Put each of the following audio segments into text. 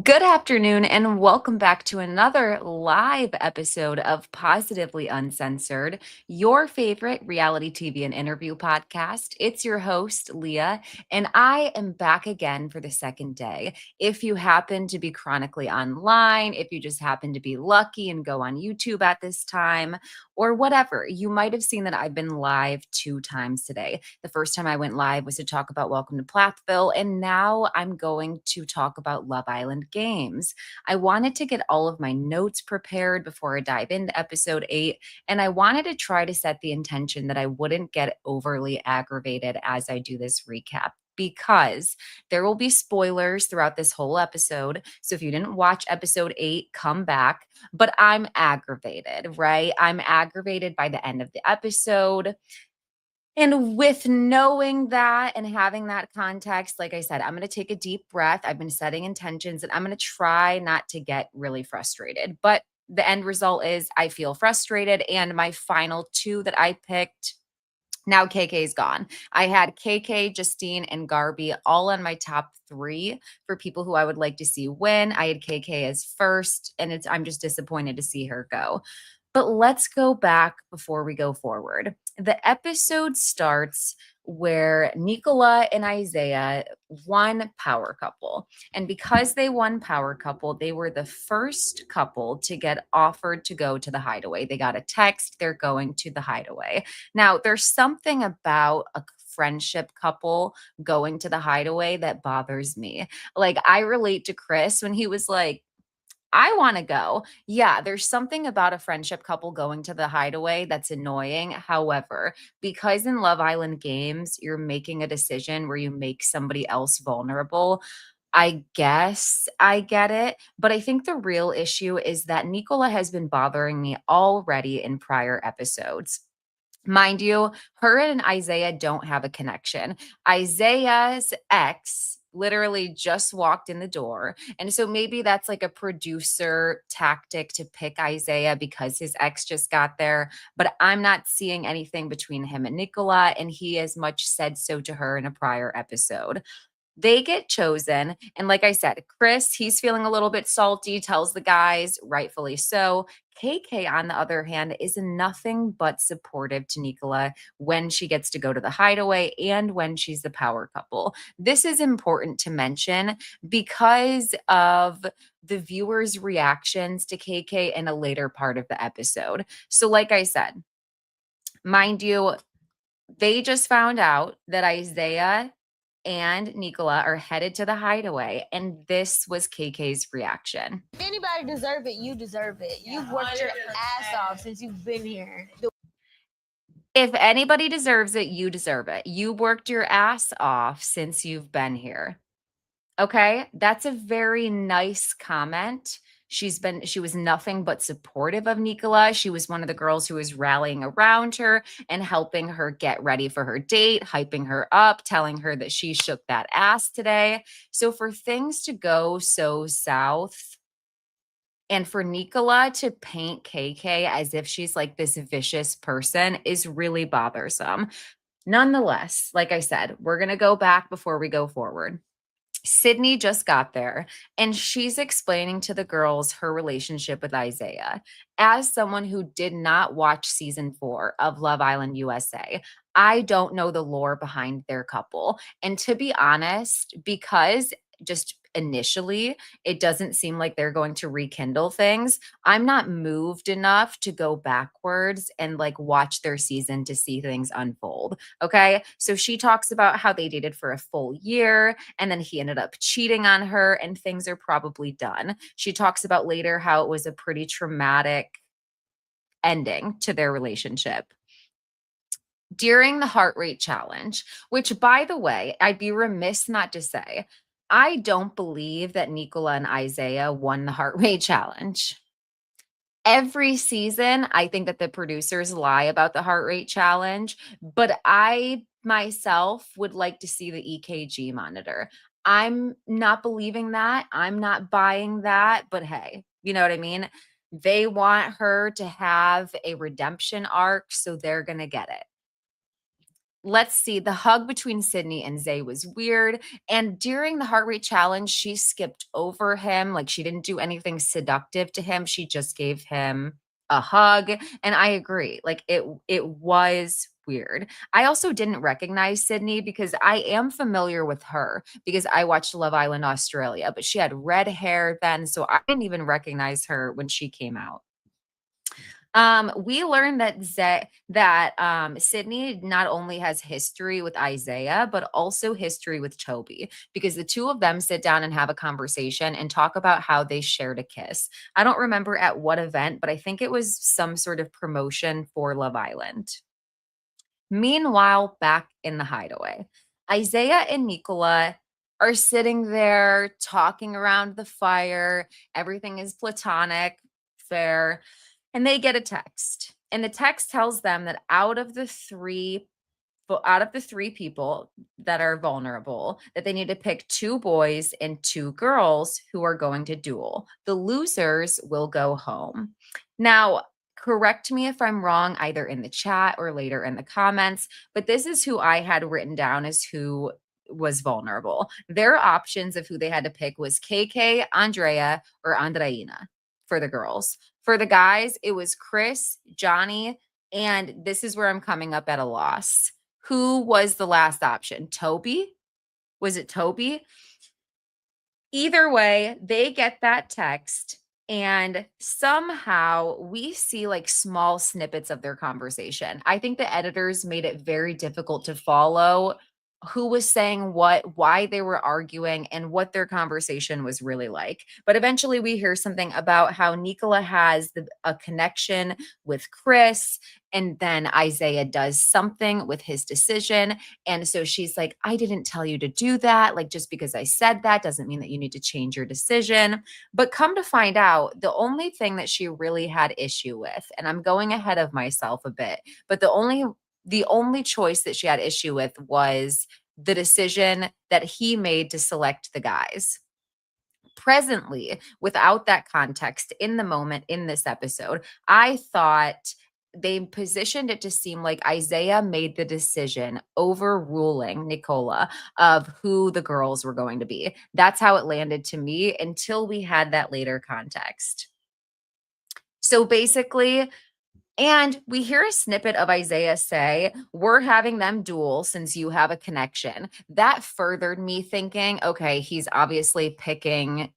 Good afternoon, and welcome back to another live episode of Positively Uncensored, your favorite reality TV and interview podcast. It's your host, Leah, and I am back again for the second day. If you happen to be chronically online, if you just happen to be lucky and go on YouTube at this time, or whatever, you might have seen that I've been live 2 times today. The first time I went live was to talk about Welcome to Plathville, and now I'm going to talk about Love Island Games. I wanted to get all of my notes prepared before I dive into episode 8, and I wanted to try to set the intention that I wouldn't get overly aggravated as I do this recap, because there will be spoilers throughout this whole episode. So if you didn't watch episode 8, come back. But I'm aggravated, right? I'm aggravated by the end of the episode. And with knowing that and having that context, like I said, I'm going to take a deep breath. I've been setting intentions and I'm going to try not to get really frustrated. But the end result is I feel frustrated. And my final 2 that I picked, now KK's gone. I had KK, Justine, and Garby all on my top 3 for people who I would like to see win. I had KK as first, and I'm just disappointed to see her go. But let's go back before we go forward. The episode starts where Nicola and Isaiah won power couple. And because they won power couple, they were the first couple to get offered to go to the hideaway. They got a text, they're going to the hideaway. Now, there's something about a friendship couple going to the hideaway that bothers me. Like, I relate to Chris when he was like, I want to go. Yeah, there's something about a friendship couple going to the hideaway that's annoying. However, because in Love Island Games, you're making a decision where you make somebody else vulnerable, I guess I get it. But I think the real issue is that Nicola has been bothering me already in prior episodes. Mind you, her and Isaiah don't have a connection. Isaiah's ex literally just walked in the door. And so maybe that's like a producer tactic to pick Isaiah because his ex just got there. But I'm not seeing anything between him and Nicola. And he as much said so to her in a prior episode. They get chosen. And like I said, Chris, he's feeling a little bit salty, tells the guys, rightfully so. KK, on the other hand, is nothing but supportive to Nicola when she gets to go to the hideaway and when she's the power couple. This is important to mention because of the viewers' reactions to KK in a later part of the episode. So, like I said, mind you, they just found out that Isaiah and Nicola are headed to the hideaway, and this was KK's reaction. If anybody deserve it, you deserve it. You've worked your ass off since you've been here. If anybody deserves it, you deserve it. You worked your ass off since you've been here. Okay, that's a very nice comment. She was nothing but supportive of Nicola. She was one of the girls who was rallying around her and helping her get ready for her date, hyping her up, telling her that she shook that ass today. So for things to go so south, and for Nicola to paint KK as if she's like this vicious person is really bothersome. Nonetheless, like I said, we're going to go back before we go forward. Sydney just got there and she's explaining to the girls her relationship with Isaiah. As someone who did not watch season 4 of Love Island USA, I don't know the lore behind their couple. And to be honest, because just initially it doesn't seem like they're going to rekindle things, I'm not moved enough to go backwards and like watch their season to see things unfold. Okay. So she talks about how they dated for a full year and then he ended up cheating on her and things are probably done. She talks about later how it was a pretty traumatic ending to their relationship. During the heart rate challenge, which by the way, I'd be remiss not to say, I don't believe that Nicola and Isaiah won the heart rate challenge. Every season, I think that the producers lie about the heart rate challenge, but I myself would like to see the EKG monitor. I'm not believing that. I'm not buying that, but hey, you know what I mean? They want her to have a redemption arc, so they're going to get it. let's see. The hug between Sydney and Zay was weird. And during the heart rate challenge, she skipped over him. Like she didn't do anything seductive to him. She just gave him a hug. And I agree. Like it was weird. I also didn't recognize Sydney because I am familiar with her because I watched Love Island Australia, but she had red hair then, so I didn't even recognize her when she came out. We learned that Sydney not only has history with Isaiah, but also history with Toby, because the two of them sit down and have a conversation and talk about how they shared a kiss. I don't remember at what event, but I think it was some sort of promotion for Love Island. Meanwhile, back in the hideaway, Isaiah and Nicola are sitting there talking around the fire. Everything is platonic, fair. And they get a text. And the text tells them that out of the three people that are vulnerable, that they need to pick two boys and two girls who are going to duel. The losers will go home. Now, correct me if I'm wrong, either in the chat or later in the comments, but this is who I had written down as who was vulnerable. Their options of who they had to pick was KK, Andrea, or Andreina for the girls. For the guys, it was Chris, Johnny, and this is where I'm coming up at a loss. Who was the last option? Toby? Was it Toby? Either way, they get that text, and somehow we see like small snippets of their conversation. I think the editors made it very difficult to follow who was saying what, why they were arguing, and what their conversation was really like. But eventually, we hear something about how Nicola has a connection with Chris, and then Isaiah does something with his decision. And so she's like, I didn't tell you to do that. Like, just because I said that doesn't mean that you need to change your decision. But come to find out, the only thing that she really had issue with, and I'm going ahead of myself a bit, but the only choice that she had issue with was the decision that he made to select the guys. Presently, without that context in the moment in this episode, I thought they positioned it to seem like Isaiah made the decision, overruling Nicola, of who the girls were going to be. That's how it landed to me until we had that later context. So basically, and we hear a snippet of Isaiah say, we're having them duel since you have a connection. That furthered me thinking, okay, he's obviously picking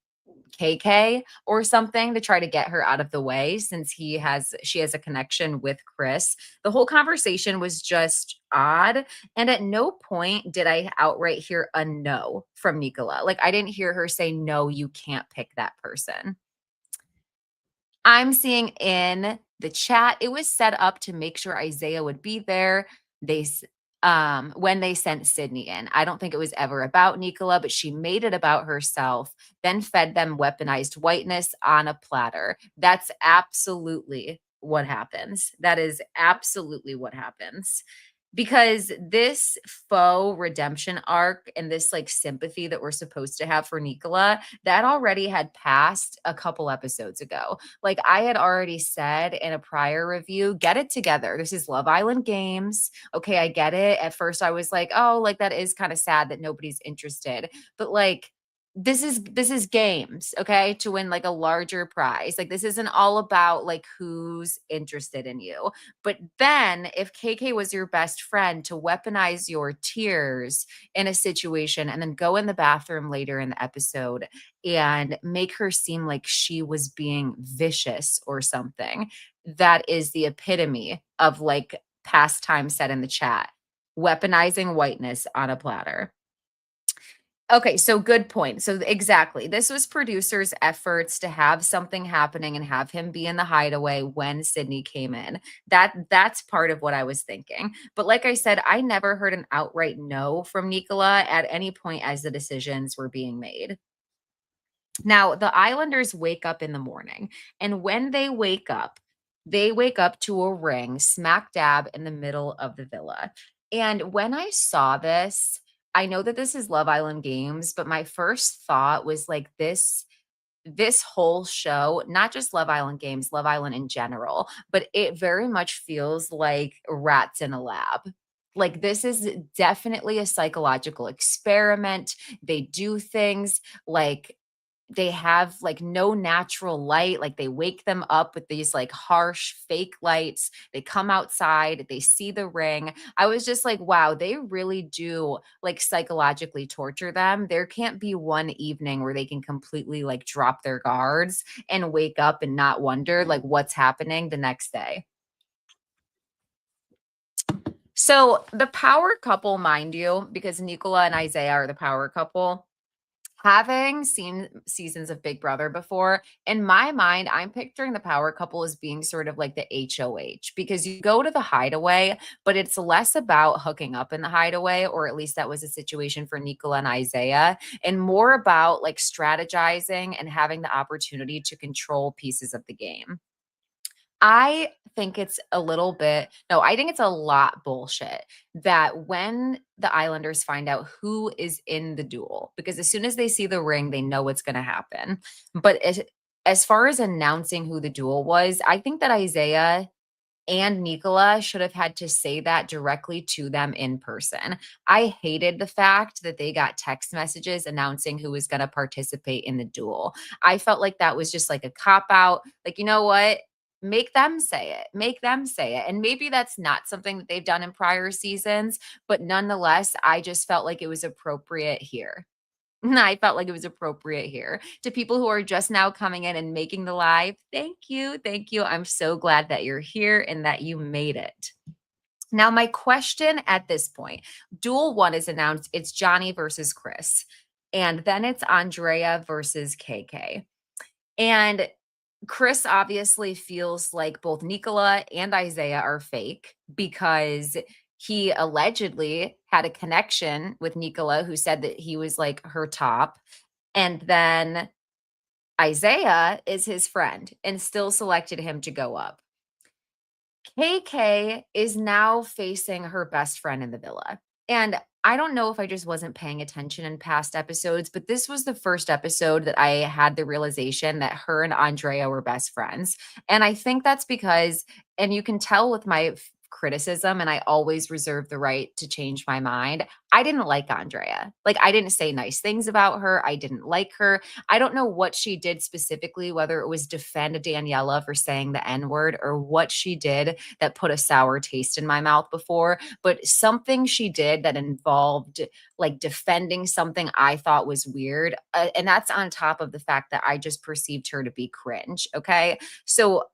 KK or something to try to get her out of the way since she has a connection with Chris. The whole conversation was just odd, and at no point did I outright hear a no from Nicola. Like I didn't hear her say no, you can't pick that person. I'm seeing in the chat, it was set up to make sure Isaiah would be there. When they sent Sydney in. I don't think it was ever about Nicola, but she made it about herself, then fed them weaponized whiteness on a platter. That's absolutely what happens. That is absolutely what happens. Because this faux redemption arc and this like sympathy that we're supposed to have for Nicola, that already had passed a couple episodes ago. Like I had already said in a prior review, get it together. This is Love Island Games. Okay, I get it. At first I was like, oh, like that is kind of sad that nobody's interested. But like this is games, okay, to win like a larger prize. Like this isn't all about like who's interested in you. But then if KK was your best friend, to weaponize your tears in a situation and then go in the bathroom later in the episode and make her seem like she was being vicious or something, that is the epitome of like pastime said in the chat, weaponizing whiteness on a platter. Okay, so good point. So exactly. This was producers' efforts to have something happening and have him be in the hideaway when Sydney came in. That's part of what I was thinking. But like I said, I never heard an outright no from Nicola at any point as the decisions were being made. Now, the Islanders wake up in the morning, and when they wake up to a ring smack dab in the middle of the villa. And when I saw this, I know that this is Love Island Games, but my first thought was like this whole show, not just Love Island Games, Love Island in general, but it very much feels like rats in a lab. Like, this is definitely a psychological experiment. They do things like they have like no natural light. Like, they wake them up with these like harsh fake lights. They come outside, they see the ring. I was just like, wow, they really do like psychologically torture them. There can't be one evening where they can completely like drop their guards and wake up and not wonder like what's happening the next day. So the power couple, mind you, because Nicola and Isaiah are the power couple, having seen seasons of Big Brother before, in my mind, I'm picturing the power couple as being sort of like the HOH, because you go to the hideaway, but it's less about hooking up in the hideaway, or at least that was a situation for Nicola and Isaiah, and more about like strategizing and having the opportunity to control pieces of the game. I think it's a little bit, no, I think it's a lot bullshit that when the Islanders find out who is in the duel, because as soon as they see the ring, they know what's going to happen. But as far as announcing who the duel was, I think that Isaiah and Nicola should have had to say that directly to them in person. I hated the fact that they got text messages announcing who was going to participate in the duel. I felt like that was just like a cop out. Like, you know what? Make them say it. Make them say it. And maybe that's not something that they've done in prior seasons, but nonetheless, I just felt like it was appropriate here. I felt like it was appropriate here. To people who are just now coming in and making the live, thank you. Thank you. I'm so glad that you're here and that you made it. Now, my question at this point, Duel 1 is announced. It's Johnny versus Chris. And then it's Andrea versus KK. And Chris obviously feels like both Nicola and Isaiah are fake because he allegedly had a connection with Nicola, who said that he was like her top. And then Isaiah is his friend and still selected him to go up. KK is now facing her best friend in the villa. And I don't know if I just wasn't paying attention in past episodes, but this was the first episode that I had the realization that her and Andrea were best friends. And I think that's because, and you can tell with my criticism, and I always reserve the right to change my mind. I didn't like Andrea. Like, I didn't say nice things about her. I didn't like her. I don't know what she did specifically, whether it was defend Daniela for saying the N word or what she did that put a sour taste in my mouth before, but something she did that involved like defending something I thought was weird. And that's on top of the fact that I just perceived her to be cringe. Okay. So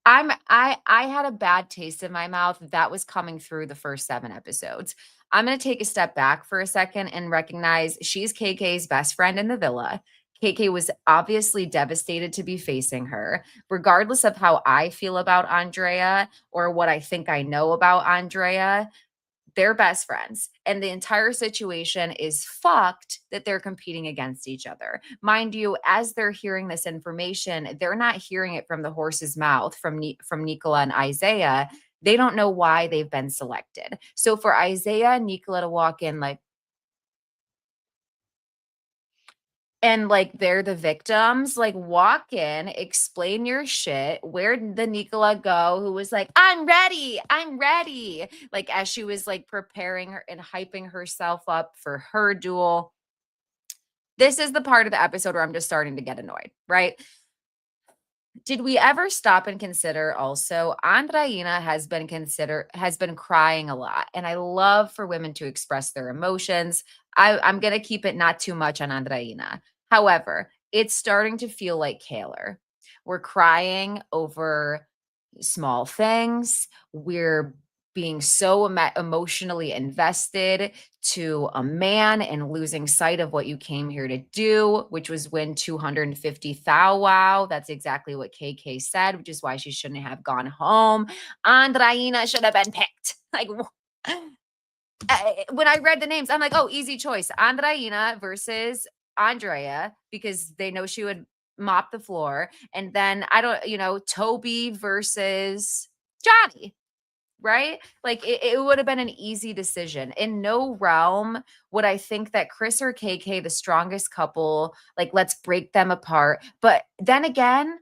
I had a bad taste in my mouth that was coming through the first 7 episodes. I'm going to take a step back for a second and recognize she's KK's best friend in the villa. KK was obviously devastated to be facing her. Regardless of how I feel about Andrea or what I think I know about Andrea, they're best friends. And the entire situation is fucked that they're competing against each other. Mind you, as they're hearing this information, they're not hearing it from the horse's mouth from Nicola and Isaiah. They don't know why they've been selected. So for Isaiah and Nicola to walk in like, and like they're the victims, like walk in, explain your shit. Where did the Nicola go who was like, I'm ready, I'm ready, like as she was like preparing her and hyping herself up for her duel? This is the part of the episode where I'm just starting to get annoyed, right? Did we ever stop and consider also Andreina has been crying a lot, and I love for women to express their emotions. I'm gonna keep it not too much on Andreina. However, it's starting to feel like Kaylor. We're crying over small things. We're being so emotionally invested to a man and losing sight of what you came here to do, which was win 250 thou wow. That's exactly what KK said, which is why she shouldn't have gone home. Andreina should have been picked. Like, when I read the names, I'm like, oh, easy choice. Andreina versus Andrea, because they know she would mop the floor. And then I don't, Toby versus Johnny, right? Like it would have been an easy decision. In no realm would I think that Chris or KK, the strongest couple, like let's break them apart. But then again,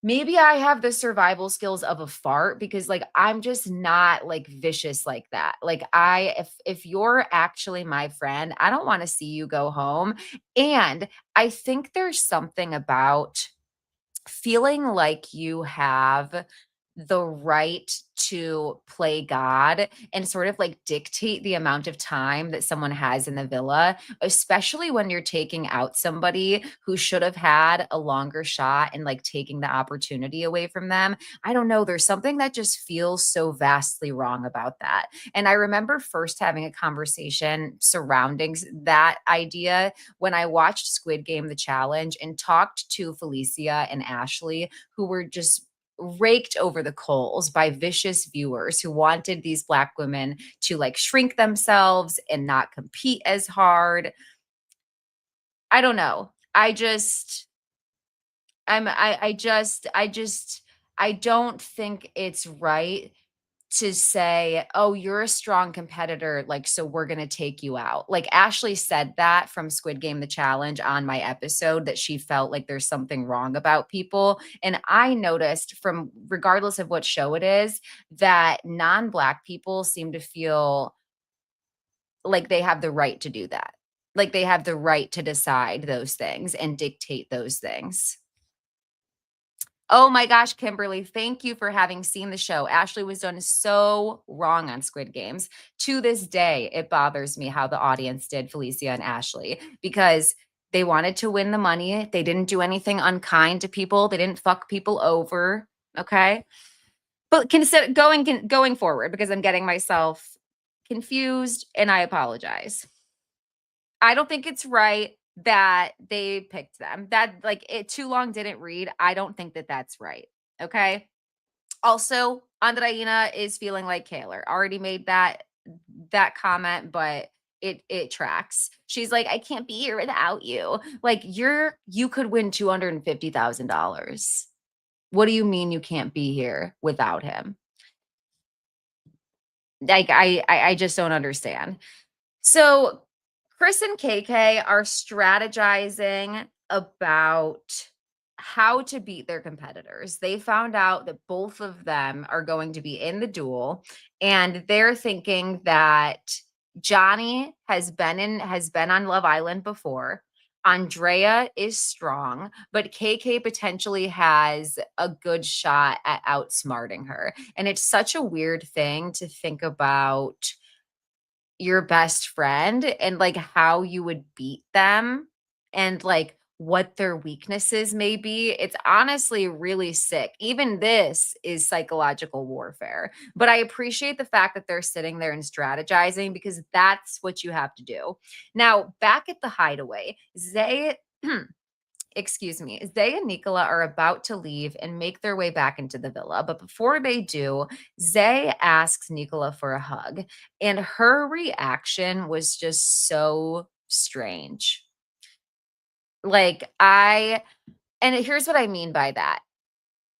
maybe I have the survival skills of a fart because like I'm just not like vicious like that. Like if you're actually my friend, I don't want to see you go home. And I think there's something about feeling like you have the right to play God and sort of like dictate the amount of time that someone has in the villa, especially when you're taking out somebody who should have had a longer shot and like taking the opportunity away from them. I don't know. There's something that just feels so vastly wrong about that. And I remember first having a conversation surrounding that idea when I watched Squid Game The Challenge and talked to Felicia and Ashley, who were just raked over the coals by vicious viewers who wanted these Black women to like shrink themselves and not compete as hard. I don't know. I don't think it's right to say, "Oh, you're a strong competitor, like, so we're gonna take you out." Like, Ashley said that from Squid Game The Challenge on my episode that she felt like there's something wrong about people, and I noticed from regardless of what show it is, that non-Black people seem to feel like they have the right to do that. Like, they have the right to decide those things and dictate those things. Oh my gosh, Kimberly, thank you for having seen the show. Ashley was done so wrong on Squid Games. To this day, it bothers me how the audience did Felicia and Ashley because they wanted to win the money. They didn't do anything unkind to people. They didn't fuck people over. Okay. But consider going forward because I'm getting myself confused and I apologize. I don't think it's right that they picked them. That like it too long didn't read. I don't think that that's right. Okay. Also, Andreina is feeling like Kaylor. Already made that comment, but it tracks. She's like, I can't be here without you. Like you could win $250,000. What do you mean you can't be here without him? Like I just don't understand. So Chris and KK are strategizing about how to beat their competitors. They found out that both of them are going to be in the duel and they're thinking that Johnny has been on Love Island before. Andrea is strong, but KK potentially has a good shot at outsmarting her. And it's such a weird thing to think about your best friend and like how you would beat them and like what their weaknesses may be. It's honestly really sick. Even this is psychological warfare. But I appreciate the fact that they're sitting there and strategizing because that's what you have to do. Now, back at the hideaway, Zay excuse me, Zay and Nicola are about to leave and make their way back into the villa. But before they do, Zay asks Nicola for a hug, and her reaction was just so strange. Like, and here's what I mean by that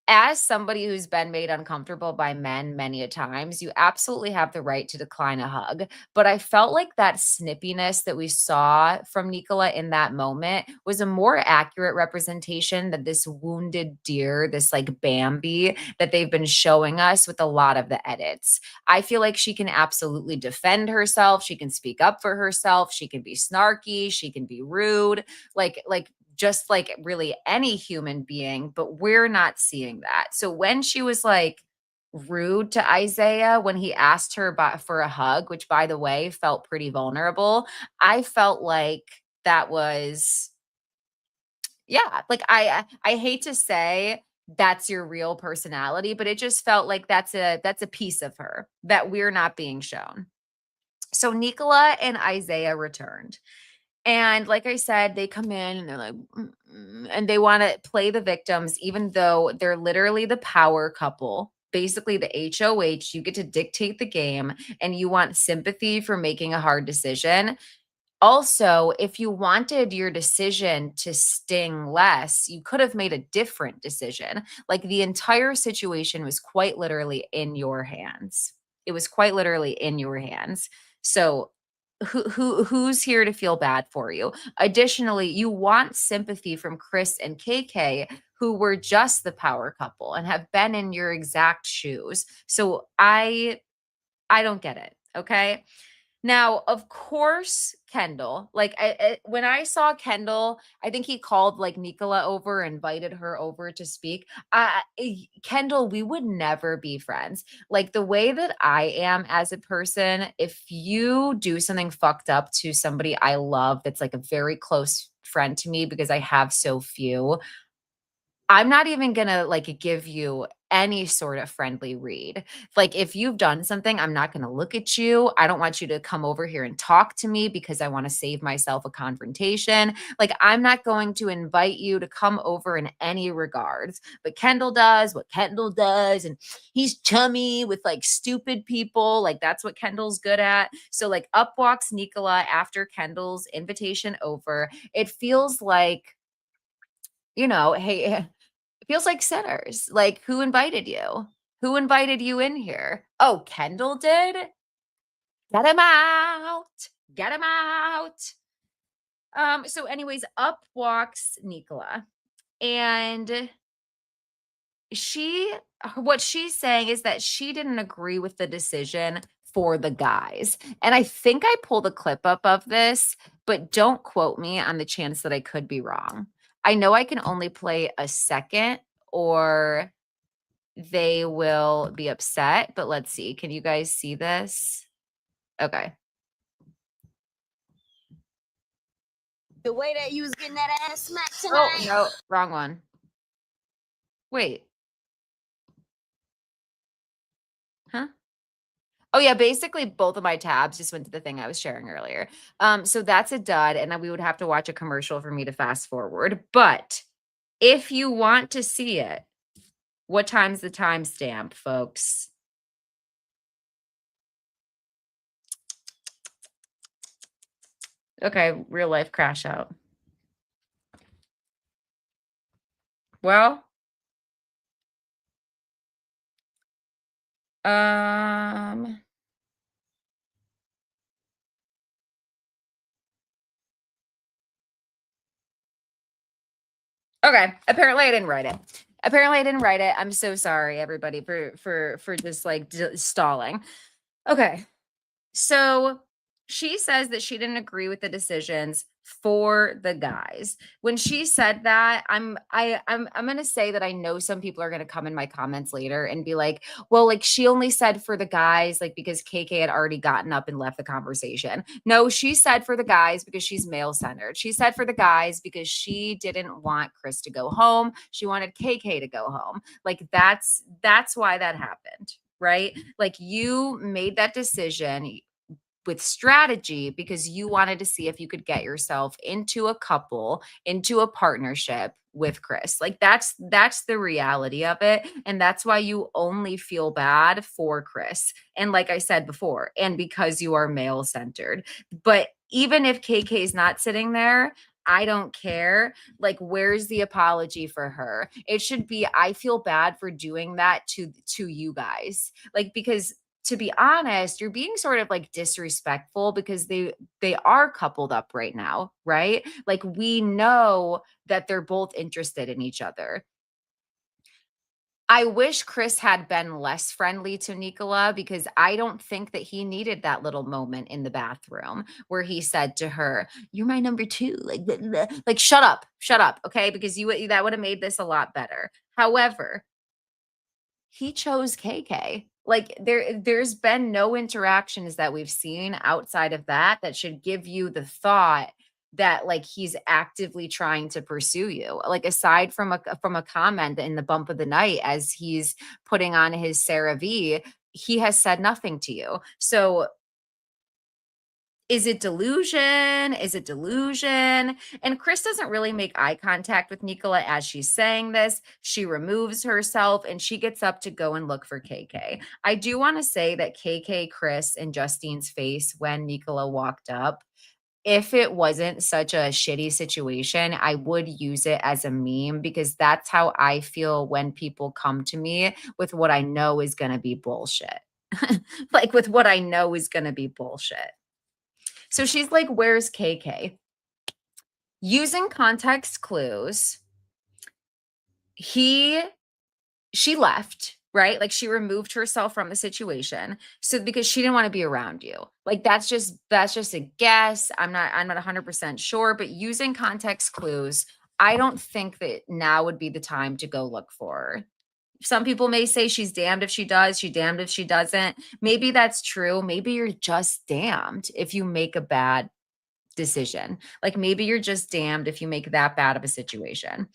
as somebody who's been made uncomfortable by men many a times, you absolutely have the right to decline a hug. But I felt like that snippiness that we saw from Nicola in that moment was a more accurate representation than this wounded deer, this like Bambi that they've been showing us with a lot of the edits. I feel like she can absolutely defend herself. She can speak up for herself. She can be snarky. She can be rude. Like just like really any human being, but we're not seeing that. So when she was like rude to Isaiah when he asked her for a hug, which by the way felt pretty vulnerable, I felt like that was yeah, like I hate to say that's your real personality, but it just felt like that's a piece of her that we're not being shown. So Nicola and Isaiah returned. And like I said, they come in and they're like, and they want to play the victims, even though they're literally the power couple. Basically, the HOH, you get to dictate the game and you want sympathy for making a hard decision. Also, if you wanted your decision to sting less, you could have made a different decision. Like the entire situation was quite literally in your hands. It was quite literally in your hands. So who's here to feel bad for you? Additionally, you want sympathy from Chris and KK, who were just the power couple and have been in your exact shoes. So I don't get it. Okay. Now, of course, Kendall, like when I saw Kendall, I think he called like Nicola over, invited her over to speak. Kendall, we would never be friends. Like the way that I am as a person, if you do something fucked up to somebody I love that's like a very close friend to me because I have so few, I'm not even gonna like give you any sort of friendly read. Like if you've done something, I'm not gonna look at you. I don't want you to come over here and talk to me because I want to save myself a confrontation. Like I'm not going to invite you to come over in any regards. But Kendall does what Kendall does, and he's chummy with like stupid people. Like that's what Kendall's good at. So like up walks Nicola after Kendall's invitation over. It feels like, hey, it feels like sinners. Like, who invited you? Who invited you in here? Oh, Kendall did? Get him out. Get him out. So anyways, up walks Nicola. And what she's saying is that she didn't agree with the decision for the guys. And I think I pulled a clip up of this, but don't quote me on the chance that I could be wrong. I know I can only play a second or they will be upset, but let's see. Can you guys see this? Okay. The way that you was getting that ass smacked Oh, tonight. no, wrong one. Wait. Huh? Oh yeah, basically both of my tabs just went to the thing I was sharing earlier. So that's a dud, and then we would have to watch a commercial for me to fast forward. But if you want to see it, what time's the timestamp, folks? Okay, real life crash out. Well, um, okay. Apparently I didn't write it. I'm so sorry, everybody, for just like stalling. Okay. So she says that she didn't agree with the decisions for the guys. When she said that, I'm going to say that I know some people are going to come in my comments later and be like, "Well, like she only said for the guys like because KK had already gotten up and left the conversation." No, she said for the guys because she's male-centered. She said for the guys because she didn't want Chris to go home. She wanted KK to go home. Like that's why that happened, right? Like you made that decision with strategy because you wanted to see if you could get yourself into a couple, into a partnership with Chris. Like that's the reality of it, and that's why you only feel bad for Chris. And like I said before, and because you are male centered. But even if KK is not sitting there, I don't care. Like where's the apology for her? It should be I feel bad for doing that to you guys. Like because to be honest, you're being sort of like disrespectful because they are coupled up right now, right? Like we know that they're both interested in each other. I wish Chris had been less friendly to Nicola because I don't think that he needed that little moment in the bathroom where he said to her, "You're my number two." Like, blah, blah. Like shut up, okay? Because you that would have made this a lot better. However, he chose KK. Like there's been no interactions that we've seen outside of that that should give you the thought that like he's actively trying to pursue you. Like aside from a comment in the bump of the night as he's putting on his Sarah V, he has said nothing to you. So is it delusion? Is it delusion? And Chris doesn't really make eye contact with Nicola as she's saying this. She removes herself and she gets up to go and look for KK. I do want to say that KK, Chris, and Justine's face when Nicola walked up, if it wasn't such a shitty situation, I would use it as a meme because that's how I feel when people come to me with what I know is going to be bullshit. Like with what I know is going to be bullshit. So she's like, where's KK? Using context clues, she left, right? Like she removed herself from the situation. So because she didn't want to be around you. Like that's just a guess. I'm not 100% sure, but using context clues, I don't think that now would be the time to go look for her. Some people may say she's damned if she does, she's damned if she doesn't. Maybe that's true. Maybe you're just damned if you make a bad decision. Like maybe you're just damned if you make that bad of a situation.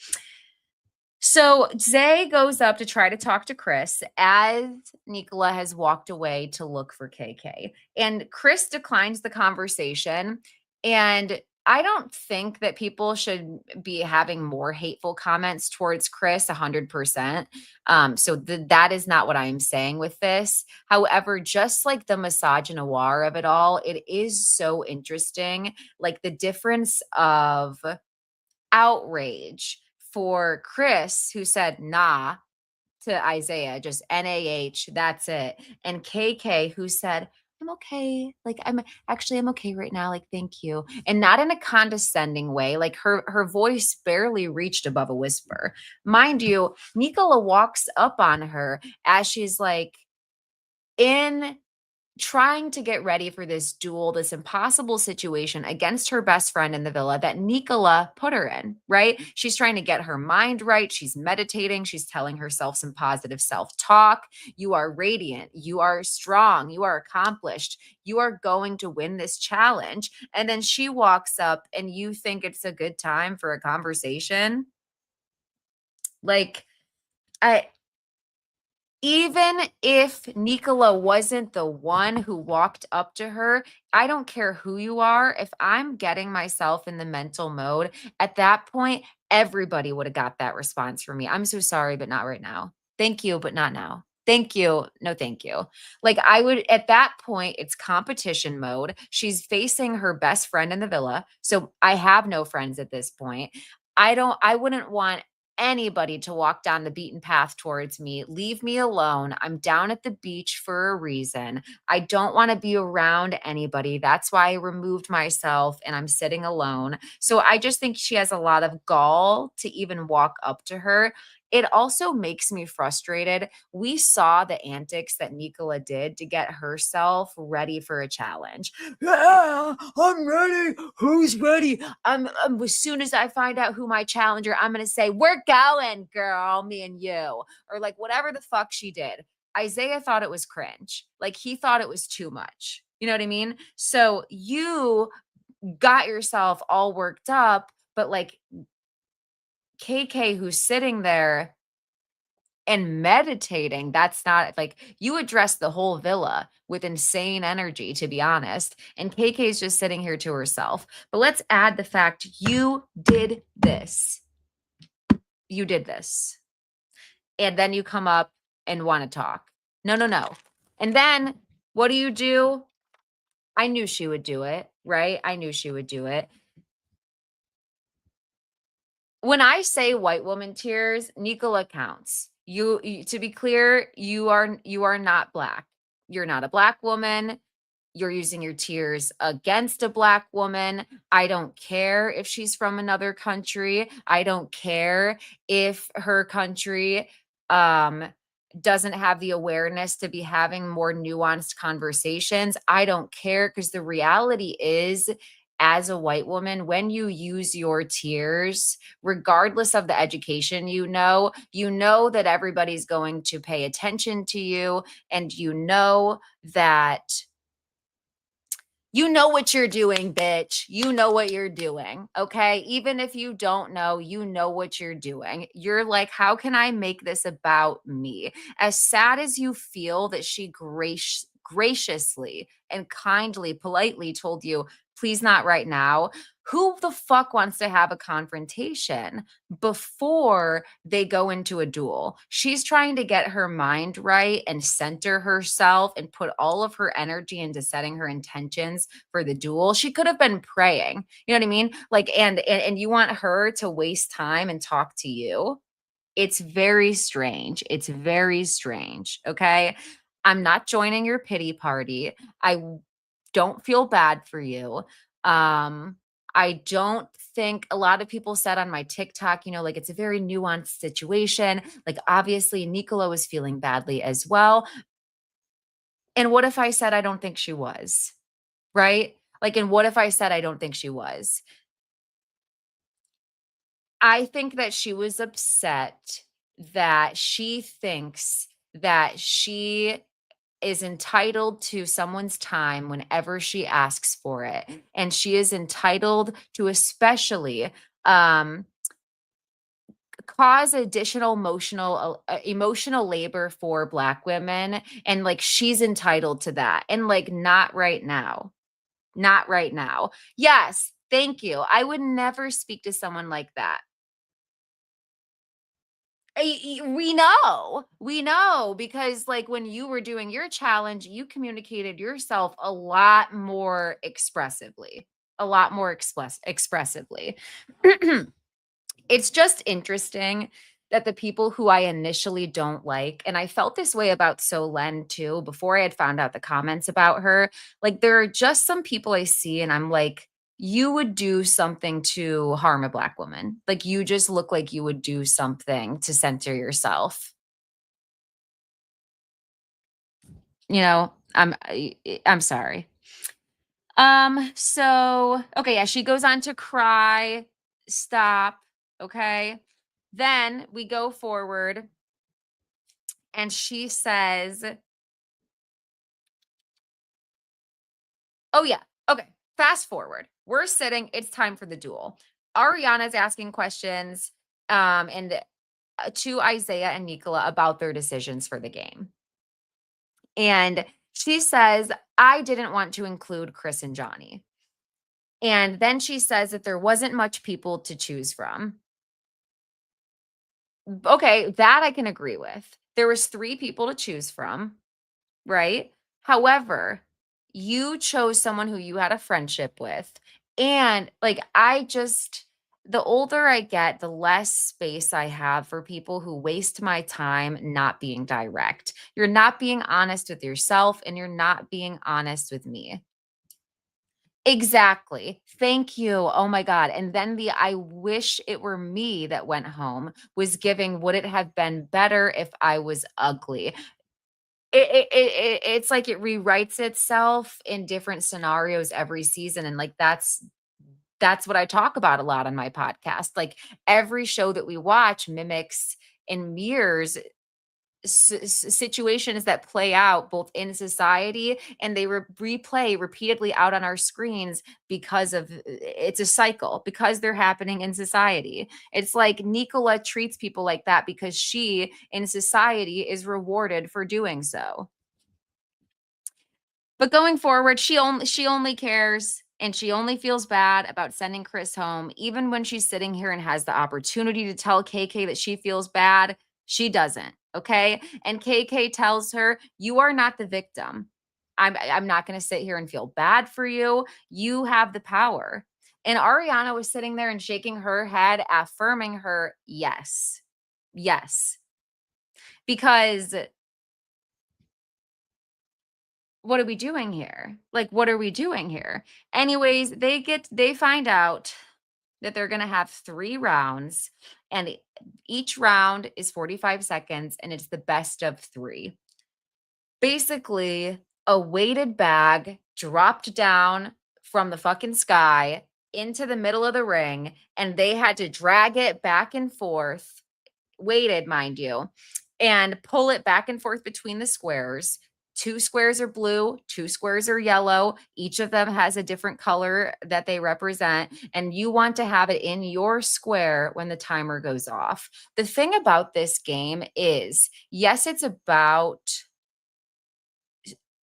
So Zay goes up to try to talk to Chris as Nicola has walked away to look for KK. And Chris declines the conversation. And I don't think that people should be having more hateful comments towards Chris 100%. So that is not what I'm saying with this. However, just like the misogynoir of it all, it is so interesting. Like the difference of outrage for Chris, who said nah to Isaiah, just NAH, that's it. And KK, who said, I'm okay. Like I'm okay right now. Like thank you. And not in a condescending way. Like her voice barely reached above a whisper. Mind you, Nicola walks up on her as she's like in trying to get ready for this duel, this impossible situation against her best friend in the villa that Nicola put her in, right? She's trying to get her mind right. She's meditating. She's telling herself some positive self talk. You are radiant. You are strong. You are accomplished. You are going to win this challenge. And then she walks up and you think it's a good time for a conversation. Like, I, even if Nicola wasn't the one who walked up to her, I don't care who you are. If I'm getting myself in the mental mode, at that point, everybody would have got that response from me. I'm so sorry, but not right now. Thank you, but not now. Thank you. No, thank you. Like I would at that point, it's competition mode. She's facing her best friend in the villa. So I have no friends at this point. I wouldn't want anybody to walk down the beaten path towards me. Leave me alone. I'm down at the beach for a reason. I don't want to be around anybody. That's why I removed myself and I'm sitting alone. So I just think she has a lot of gall to even walk up to her. It also makes me frustrated. We saw the antics that Nicola did to get herself ready for a challenge. Yeah, I'm ready. Who's ready? As soon as I find out who my challenger, I'm gonna say, we're going, girl, me and you. Or like whatever the fuck she did. Isaiah thought it was cringe. Like he thought it was too much. You know what I mean? So you got yourself all worked up, but like KK who's sitting there and meditating, that's not like you address the whole villa with insane energy, to be honest. And KK is just sitting here to herself. But let's add the fact you did this. You did this. And then you come up and want to talk. No, no, no. And then what do? I knew she would do it, right? I knew she would do it. When I say white woman tears, Nicola counts. You to be clear, you are not black. You're not a black woman. You're using your tears against a black woman. I don't care if she's from another country. I don't care if her country um doesn't have the awareness to be having more nuanced conversations. I don't care because the reality is as a white woman, when you use your tears, regardless of the education you know that everybody's going to pay attention to you and you know that you know what you're doing, bitch. You know what you're doing. Okay. Even if you don't know, you know what you're doing. You're like, how can I make this about me? As sad as you feel that she graciously and kindly, politely told you, please not right now. Who the fuck wants to have a confrontation before they go into a duel? She's trying to get her mind right and center herself and put all of her energy into setting her intentions for the duel. She could have been praying. You know what I mean? Like, and you want her to waste time and talk to you. It's very strange. It's very strange. Okay. I'm not joining your pity party. I don't feel bad for you. I don't think a lot of people said on my TikTok, like it's a very nuanced situation. Like obviously Nicola was feeling badly as well. And what if I said I don't think she was? Right? Like, and what if I said I don't think she was? I think that she was upset that she thinks that she is entitled to someone's time whenever she asks for it. And she is entitled to especially cause additional emotional labor for Black women. And like she's entitled to that. And like not right now. Not right now. Yes, thank you. I would never speak to someone like that. We know because like when you were doing your challenge, you communicated yourself a lot more expressively. It's just interesting that the people who I initially don't like, and I felt this way about Solen too, before I had found out the comments about her, like there are just some people I see and I'm like, you would do something to harm a Black woman. Like you just look like you would do something to center yourself. I'm sorry. So okay, yeah, she goes on to cry, stop, okay? Then we go forward and she says, "Oh yeah, okay, fast forward. We're sitting, it's time for the duel. Ariana's asking questions and to Isaiah and Nicola about their decisions for the game. And she says, I didn't want to include Chris and Johnny. And then she says that there wasn't much people to choose from. Okay, that I can agree with. There was 3 people to choose from, right? However, you chose someone who you had a friendship with. And like the older I get, the less space I have for people who waste my time not being direct. You're not being honest with yourself and you're not being honest with me. Exactly. Thank you. Oh my God. And then the I wish it were me that went home was giving, would it have been better if I was ugly? It's like it rewrites itself in different scenarios every season. And like that's what I talk about a lot on my podcast. Like every show that we watch mimics and mirrors situations that play out both in society and they replay repeatedly out on our screens because of it's a cycle because they're happening in society. It's like Nicola treats people like that because she in society is rewarded for doing so. But going forward, she only cares and she only feels bad about sending Chris home. Even when she's sitting here and has the opportunity to tell KK that she feels bad, she doesn't. Okay. And KK tells her, you are not the victim. I'm not going to sit here and feel bad for you. You have the power. And Ariana was sitting there and shaking her head, affirming her, yes, yes. Because what are we doing here? Like, what are we doing here? Anyways, they find out that they're going to have 3 rounds and each round is 45 seconds and it's the best of 3. Basically, a weighted bag dropped down from the fucking sky into the middle of the ring and they had to drag it back and forth, weighted, mind you, and pull it back and forth between the squares. 2 squares are blue, 2 squares are yellow. Each of them has a different color that they represent, and you want to have it in your square when the timer goes off. The thing about this game is, yes, it's about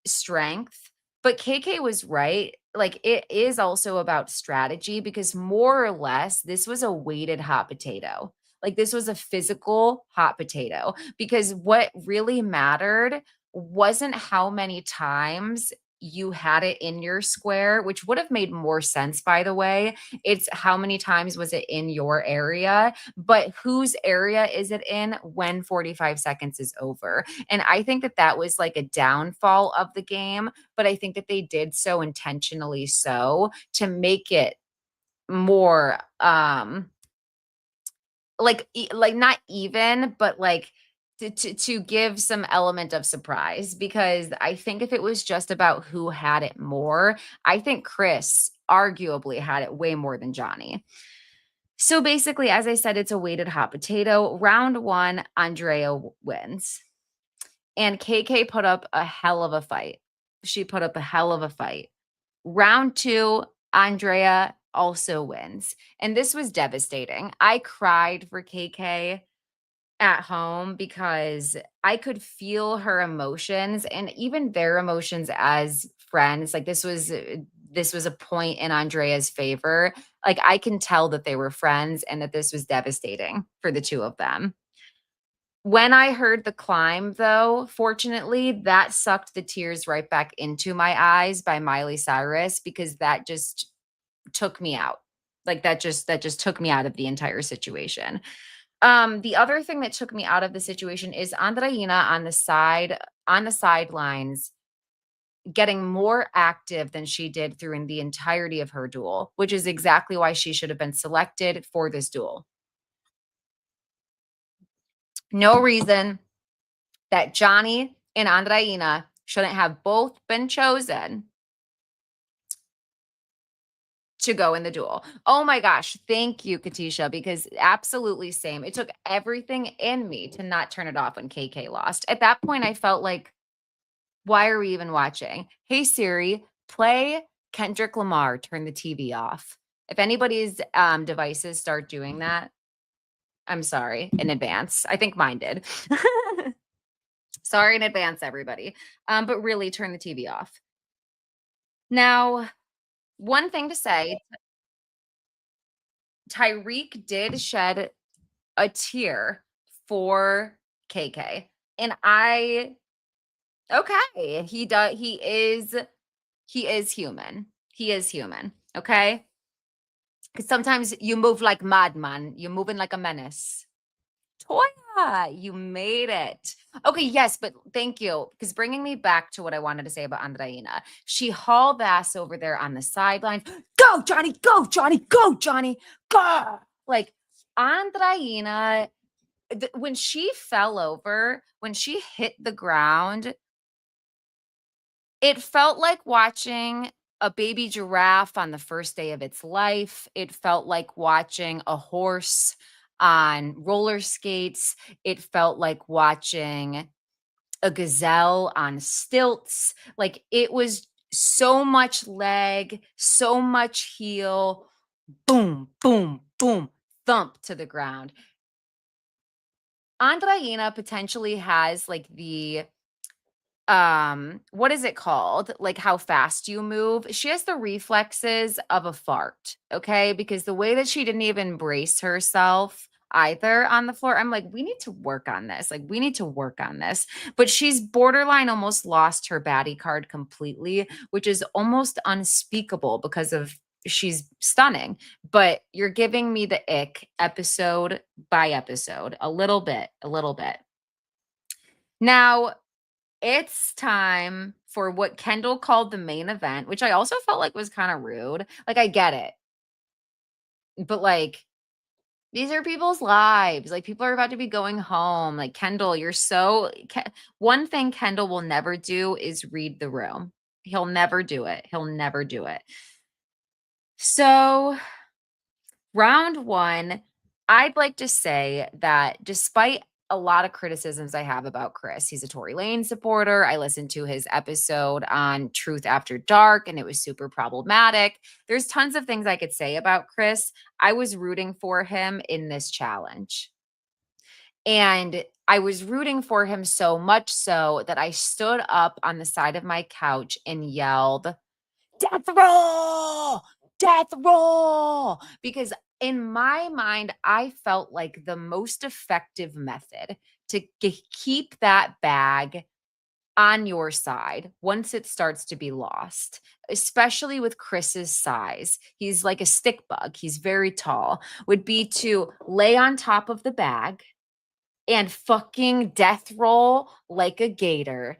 strength, but KK was right. Like it is also about strategy because more or less this was a weighted hot potato. Like this was a physical hot potato because what really mattered wasn't how many times you had it in your square, which would have made more sense, by the way. It's how many times was it in your area, but whose area is it in when 45 seconds is over? And I think that that was like a downfall of the game, but I think that they did so intentionally so to make it more like not even, but like to give some element of surprise, because I think if it was just about who had it more, I think Chris arguably had it way more than Johnny. So basically, as I said, it's a weighted hot potato. Round one, Andrea wins. And KK put up a hell of a fight. She put up a hell of a fight. Round two, Andrea also wins. And this was devastating. I cried for KK at home because I could feel her emotions and even their emotions as friends. Like this was a point in Andrea's favor. Like I can tell that they were friends and that this was devastating for the two of them. When I heard The Climb, though, fortunately, that sucked the tears right back into my eyes by Miley Cyrus, because that just took me out. Like that just took me out of the entire situation. The other thing that took me out of the situation is Andreina on the sidelines getting more active than she did through the entirety of her duel, which is exactly why she should have been selected for this duel. No reason that Johnny and Andreina shouldn't have both been chosen to go in the duel. Oh my gosh. Thank you, Katisha, because absolutely same. It took everything in me to not turn it off when KK lost. At that point, I felt like, why are we even watching? Hey, Siri, play Kendrick Lamar, turn the TV off. If anybody's devices start doing that, I'm sorry in advance. I think mine did. Sorry in advance, everybody. But really, turn the TV off. Now, one thing to say, Tyreek did shed a tear for KK. And okay, he is human. He is human. Okay. Because sometimes you move like madman. You're moving like a menace. Toya, you made it. Okay, yes, but thank you. Because bringing me back to what I wanted to say about Andreina, she hauled ass over there on the sidelines. Go, Johnny, go, Johnny, go, Johnny, go. Like Andreina, when she fell over, when she hit the ground, it felt like watching a baby giraffe on the first day of its life. It felt like watching a horse on roller skates. It felt like watching a gazelle on stilts. Like it was so much leg, so much heel, boom, boom, boom, thump to the ground. Andreina potentially has like the what is it called? Like how fast you move. She has the reflexes of a fart, okay? Because the way that she didn't even brace herself either on the floor, I'm like, we need to work on this. Like, we need to work on this. But she's borderline almost lost her baddie card completely, which is almost unspeakable because of she's stunning. But you're giving me the ick episode by episode, a little bit, a little bit. Now, it's time for what Kendall called the main event, which I also felt like was kind of rude. Like, I get it. But, like, these are people's lives. Like, people are about to be going home. Like, Kendall, you're so. One thing Kendall will never do is read the room. He'll never do it. He'll never do it. So, round one, I'd like to say that despite a lot of criticisms I have about Chris, he's a Tory Lane supporter. I listened to his episode on Truth After Dark, and it was super problematic. There's tons of things I could say about Chris. I was rooting for him in this challenge. And I was rooting for him so much so that I stood up on the side of my couch and yelled, death roll, death roll. Because in my mind, I felt like the most effective method to keep that bag on your side once it starts to be lost, especially with Chris's size. He's like a stick bug, he's very tall, would be to lay on top of the bag and fucking death roll like a gator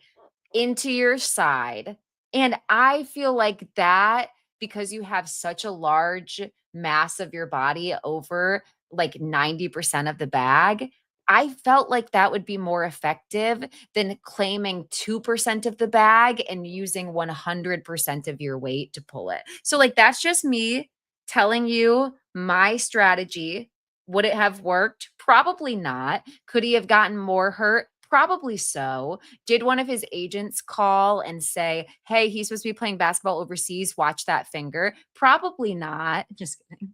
into your side. And I feel like that, because you have such a large mass of your body over like 90% of the bag, I felt like that would be more effective than claiming 2% of the bag and using 100% of your weight to pull it. So, like, that's just me telling you my strategy. Would it have worked? Probably not. Could he have gotten more hurt? Probably so. Did one of his agents call and say, hey, he's supposed to be playing basketball overseas? Watch that finger. Probably not. Just kidding.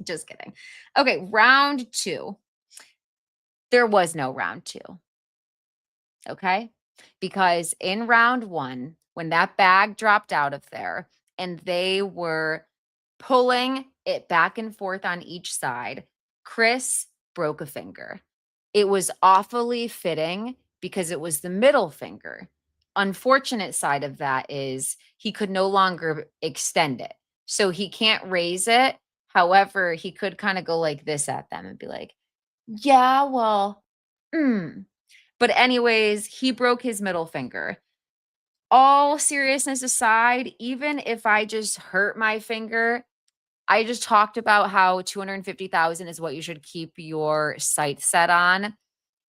Just kidding. Okay, round 2. There was no round 2. Okay. Because in round 1, when that bag dropped out of there and they were pulling it back and forth on each side, Chris broke a finger. It was awfully fitting because it was the middle finger. Unfortunate side of that is he could no longer extend it. So he can't raise it. However, he could kind of go like this at them and be like, yeah, well, But anyways, he broke his middle finger. All seriousness aside, even if I just hurt my finger, I just talked about how 250,000 is what you should keep your sight set on.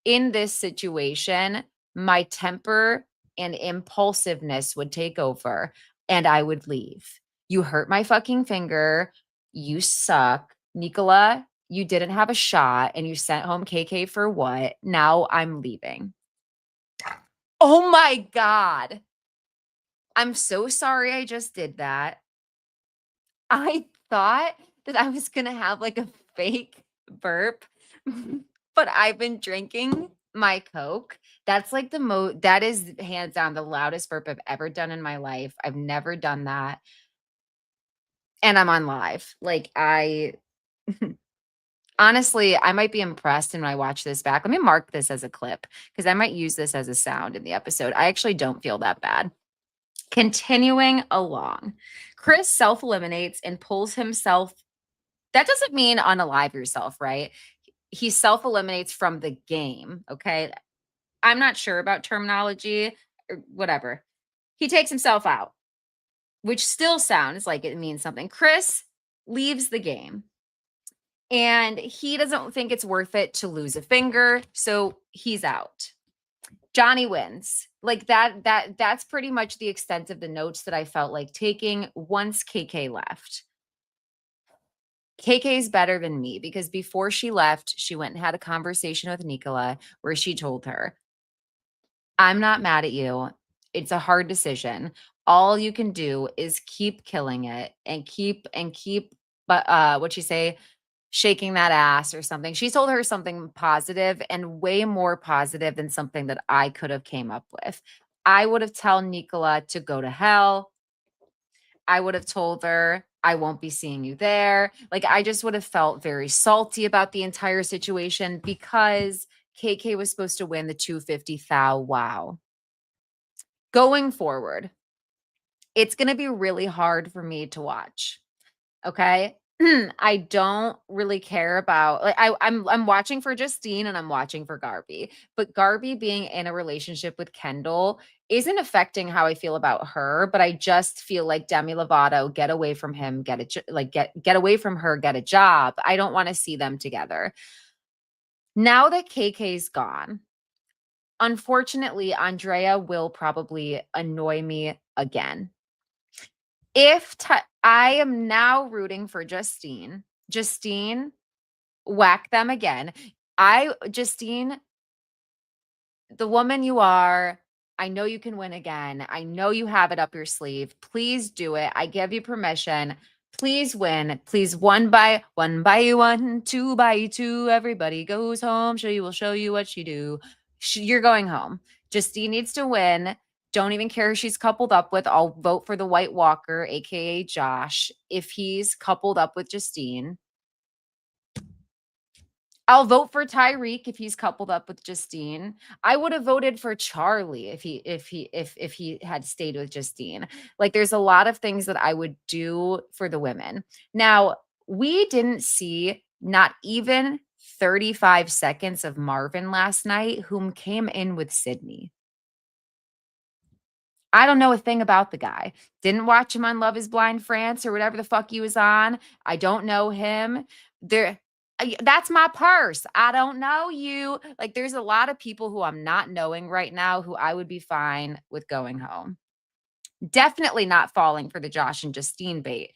In this situation, my temper and impulsiveness would take over and I would leave. You hurt my fucking finger. You suck. Nicola, you didn't have a shot and you sent home KK for what? Now I'm leaving. Oh my God. I'm so sorry I just did that. I thought that I was going to have like a fake burp, but I've been drinking my Coke. That's like that is hands down the loudest burp I've ever done in my life. I've never done that. And I'm on live. Like, honestly, I might be impressed when I watch this back. Let me mark this as a clip because I might use this as a sound in the episode. I actually don't feel that bad. Continuing along, Chris self-eliminates and pulls himself. That doesn't mean unalive yourself, right? He self-eliminates from the game, okay? I'm not sure about terminology or whatever. He takes himself out, which still sounds like it means something. Chris leaves the game and he doesn't think it's worth it to lose a finger, so he's out. Johnny wins. Like that's pretty much the extent of the notes that I felt like taking once KK left. KK is better than me because before she left, she went and had a conversation with Nicola where she told her, I'm not mad at you. It's a hard decision. All you can do is keep killing it and keep, but what'd she say? Shaking that ass or something. She told her something positive and way more positive than something that I could have came up with. I would have told Nicola to go to hell. I would have told her I won't be seeing you there. Like, I just would have felt very salty about the entire situation because KK was supposed to win the 250 thou. Wow. Going forward, it's going to be really hard for me to watch. Okay. I don't really care about like I'm watching for Justine and I'm watching for Garby. But Garby being in a relationship with Kendall isn't affecting how I feel about her, but I just feel like Demi Lovato, get away from him, get away from her, get a job. I don't want to see them together. Now that KK's gone, unfortunately, Andrea will probably annoy me again. I am now rooting for Justine. Justine, whack them again. Justine, the woman you are, I know you can win again. I know you have it up your sleeve. Please do it. I give you permission. Please win. Please, one by one, 2x2. Everybody goes home. She will show you what she do. You're going home. Justine needs to win. Don't even care who she's coupled up with. I'll vote for the White Walker, aka Josh, if he's coupled up with Justine. I'll vote for Tyreek if he's coupled up with Justine. I would have voted for Charlie if he had stayed with Justine. Like there's a lot of things that I would do for the women. Now, we didn't see not even 35 seconds of Marvin last night, whom came in with Sydney. I don't know a thing about the guy. Didn't watch him on Love is Blind France or whatever the fuck he was on. I don't know him. That's my purse. I don't know you. Like there's a lot of people who I'm not knowing right now who I would be fine with going home. Definitely not falling for the Josh and Justine bait.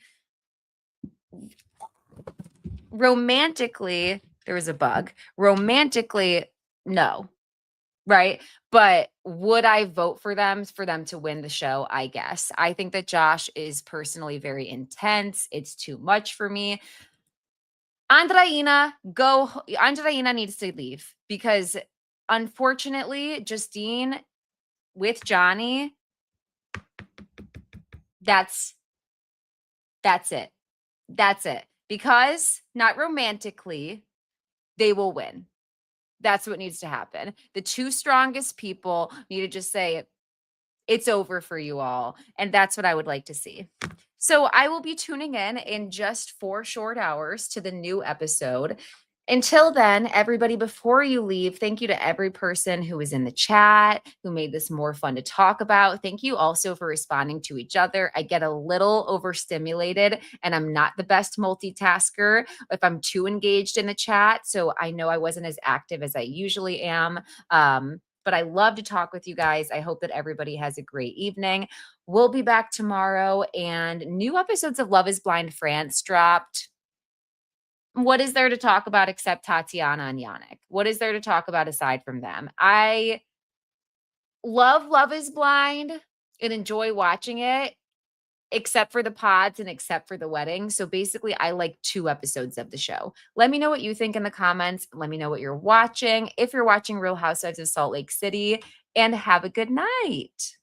Romantically, there was a bug. Romantically, no. Right. But would I vote for them to win the show? I guess. I think that Josh is personally very intense. It's too much for me. Andreina needs to leave because unfortunately, Justine with Johnny, that's it. That's it. Because not romantically, they will win. That's what needs to happen. The two strongest people need to just say, it's over for you all. And that's what I would like to see. So I will be tuning in just 4 short hours to the new episode. Until then, everybody, before you leave, thank you to every person who was in the chat, who made this more fun to talk about. Thank you also for responding to each other. I get a little overstimulated and I'm not the best multitasker if I'm too engaged in the chat. So I know I wasn't as active as I usually am. But I love to talk with you guys. I hope that everybody has a great evening. We'll be back tomorrow, and new episodes of Love is Blind France dropped. What is there to talk about except Tatiana and Yannick? What is there to talk about aside from them? I love Love is Blind and enjoy watching it, except for the pods and except for the wedding. So basically, I like 2 episodes of the show. Let me know what you think in the comments. Let me know what you're watching. If you're watching Real Housewives of Salt Lake City, and have a good night.